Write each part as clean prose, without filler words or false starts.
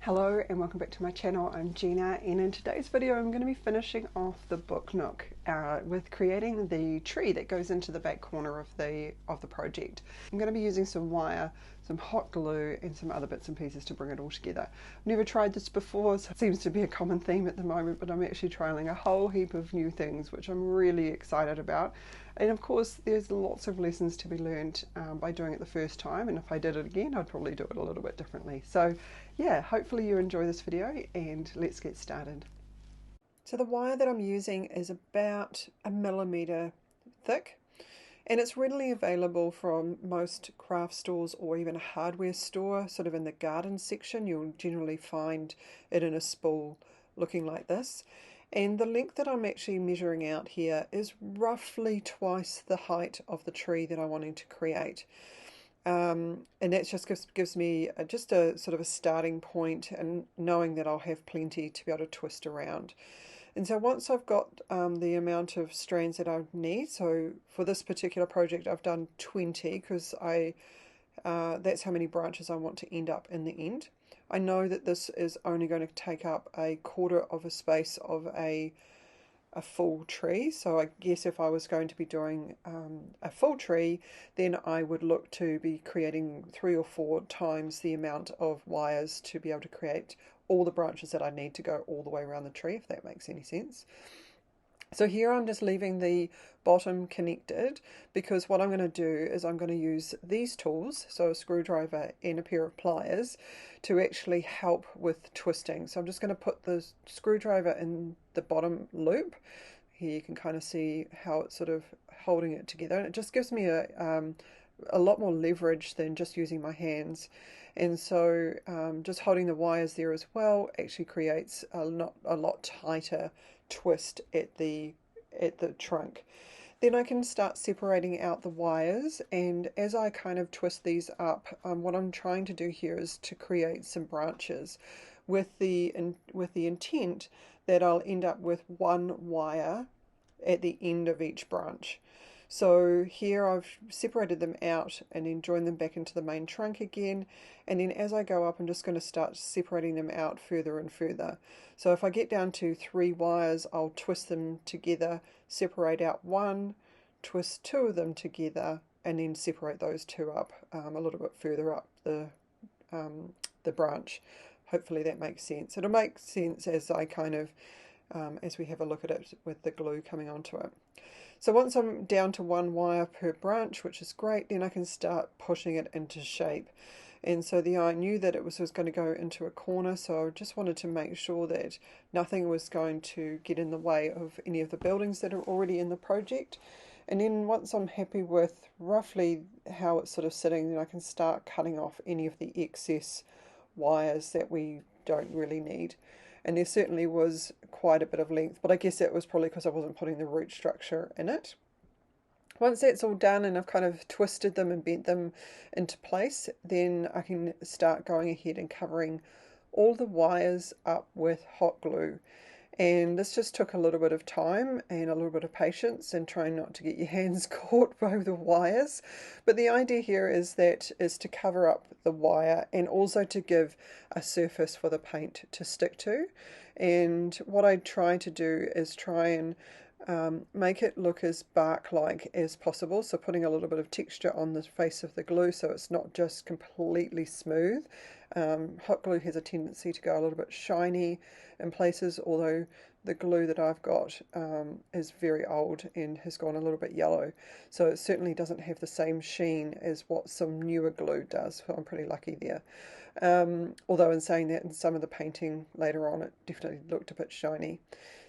Hello and welcome back to my channel. I'm Gina, and in today's video I'm going to be finishing off the book nook with creating the tree that goes into the back corner of the project. I'm going to be using some wire, some hot glue and some other bits and pieces to bring it all together. I've never tried this before, so it seems to be a common theme at the moment, but I'm actually trialing a whole heap of new things which I'm really excited about. And of course there's lots of lessons to be learned by doing it the first time, and if I did it again I'd probably do it a little bit differently. So yeah, hopefully you enjoy this video and let's get started. So the wire that I'm using is about 1mm thick, and it's readily available from most craft stores or even a hardware store. Sort of in the garden section you'll generally find it in a spool looking like this. And the length that I'm actually measuring out here is roughly twice the height of the tree that I'm wanting to create. And that just gives me just a sort of a starting point, and knowing that I'll have plenty to be able to twist around. And so once I've got the amount of strands that I need, so for this particular project I've done 20 because that's how many branches I want to end up in the end. I know that this is only going to take up a quarter of a space of a full tree, so I guess if I was going to be doing a full tree, then I would look to be creating 3 or 4 times the amount of wires to be able to create all the branches that I need to go all the way around the tree, if that makes any sense. So here I'm just leaving the bottom connected, because what I'm going to do is I'm going to use these tools, so a screwdriver and a pair of pliers, to actually help with twisting. So I'm just going to put the screwdriver in the bottom loop. Here you can kind of see how it's sort of holding it together, and it just gives me a lot more leverage than just using my hands. And so just holding the wires there as well actually creates a lot tighter twist at the trunk. Then I can start separating out the wires, and as I kind of twist these up, what I'm trying to do here is to create some branches with the intent that I'll end up with one wire at the end of each branch. So here I've separated them out and then joined them back into the main trunk again, and then as I go up I'm just going to start separating them out further and further. So if I get down to 3 wires, I'll twist them together, separate out 1, twist 2 of them together, and then separate those 2 up a little bit further up the branch. Hopefully that makes sense. It'll make sense as I kind of as we have a look at it with the glue coming onto it. So once I'm down to 1 wire per branch, which is great, then I can start pushing it into shape. And so I knew that it was going to go into a corner, so I just wanted to make sure that nothing was going to get in the way of any of the buildings that are already in the project. And then once I'm happy with roughly how it's sort of sitting, then I can start cutting off any of the excess wires that we don't really need. And there certainly was quite a bit of length, but I guess that was probably because I wasn't putting the root structure in it. Once that's all done and I've kind of twisted them and bent them into place, then I can start going ahead and covering all the wires up with hot glue. And this just took a little bit of time and a little bit of patience, and trying not to get your hands caught by the wires. But the idea here is to cover up the wire and also to give a surface for the paint to stick to. And what I try to do is try and make it look as bark-like as possible, so putting a little bit of texture on the face of the glue so it's not just completely smooth. Hot glue has a tendency to go a little bit shiny in places, although the glue that I've got is very old and has gone a little bit yellow, so it certainly doesn't have the same sheen as what some newer glue does, so I'm pretty lucky there. Although in saying that, in some of the painting later on it definitely looked a bit shiny.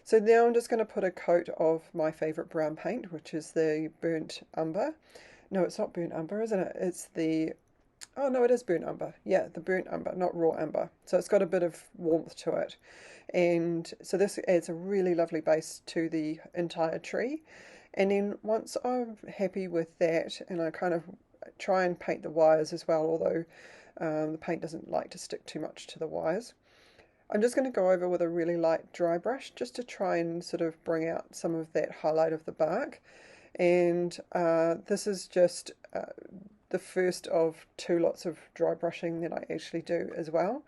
So now I'm just going to put a coat of my favourite brown paint, which is the burnt umber. No, it's not burnt umber, isn't it? It's the... Oh no, it is burnt umber. Yeah, the burnt umber, not raw umber. So it's got a bit of warmth to it. And so this adds a really lovely base to the entire tree. And then once I'm happy with that, and I kind of try and paint the wires as well, although the paint doesn't like to stick too much to the wires, I'm just going to go over with a really light dry brush just to try and sort of bring out some of that highlight of the bark. And this is just the first of 2 lots of dry brushing that I actually do as well.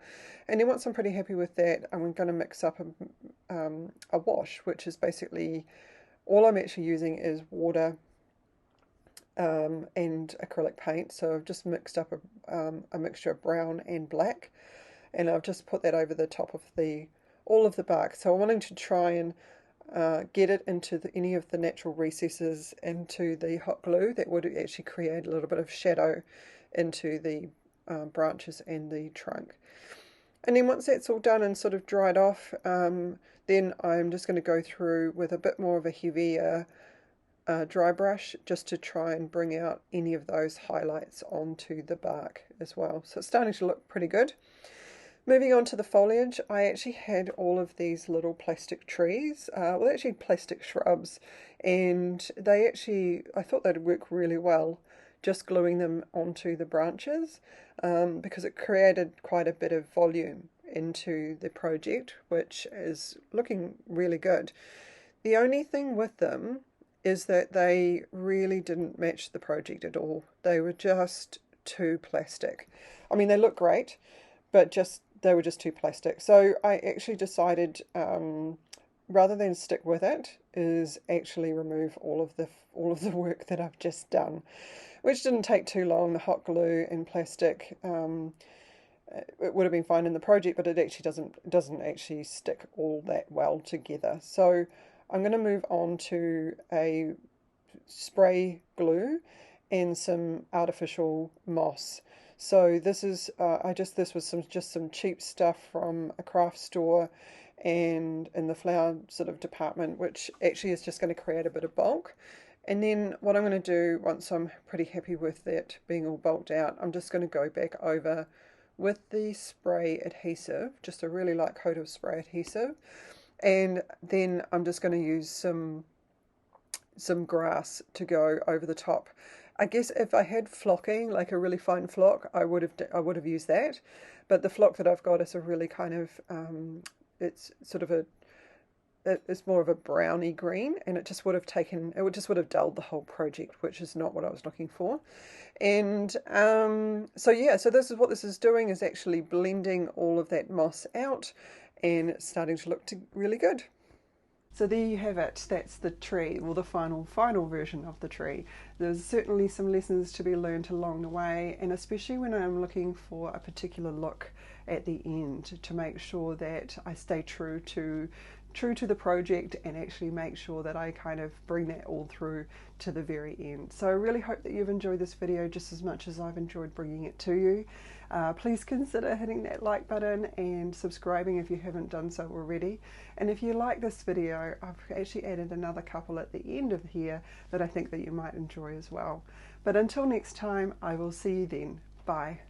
And then once I'm pretty happy with that, I'm going to mix up a wash, which is basically all I'm actually using is water and acrylic paint. So I've just mixed up a mixture of brown and black, and I've just put that over the top of all of the bark. So I'm wanting to try and get it into any of the natural recesses into the hot glue that would actually create a little bit of shadow into the branches and the trunk. And then once that's all done and sort of dried off, then I'm just going to go through with a bit more of a heavier dry brush just to try and bring out any of those highlights onto the bark as well. So it's starting to look pretty good. Moving on to the foliage, I actually had all of these little plastic trees, well actually plastic shrubs, and I thought they'd work really well just gluing them onto the branches because it created quite a bit of volume into the project, which is looking really good. The only thing with them is that they really didn't match the project at all. They were just too plastic. I mean, they look great, but they were just too plastic. So I actually decided, rather than stick with it, is actually remove all of the work that I've just done, which didn't take too long. The hot glue and plastic, it would have been fine in the project, but it actually doesn't actually stick all that well together. So I'm going to move on to a spray glue and some artificial moss. So this is this was just some cheap stuff from a craft store and in the flower sort of department, which actually is just going to create a bit of bulk. And then what I'm going to do once I'm pretty happy with that being all bulked out, I'm just going to go back over with the spray adhesive, just a really light coat of spray adhesive, and then I'm just going to use some grass to go over the top. I guess if I had flocking, like a really fine flock, I would have used that. But the flock that I've got is a really kind of it's more of a browny green, and it just would have dulled the whole project, which is not what I was looking for. And so this is what this is doing, is actually blending all of that moss out, and it's starting to look really good. So there you have it, that's the tree, well the final version of the tree. There's certainly some lessons to be learned along the way, and especially when I'm looking for a particular look at the end, to make sure that I stay true to the project and actually make sure that I kind of bring that all through to the very end. So I really hope that you've enjoyed this video just as much as I've enjoyed bringing it to you. Please consider hitting that like button and subscribing if you haven't done so already. And if you like this video, I've actually added another couple at the end of here that I think that you might enjoy as well. But until next time, I will see you then. Bye.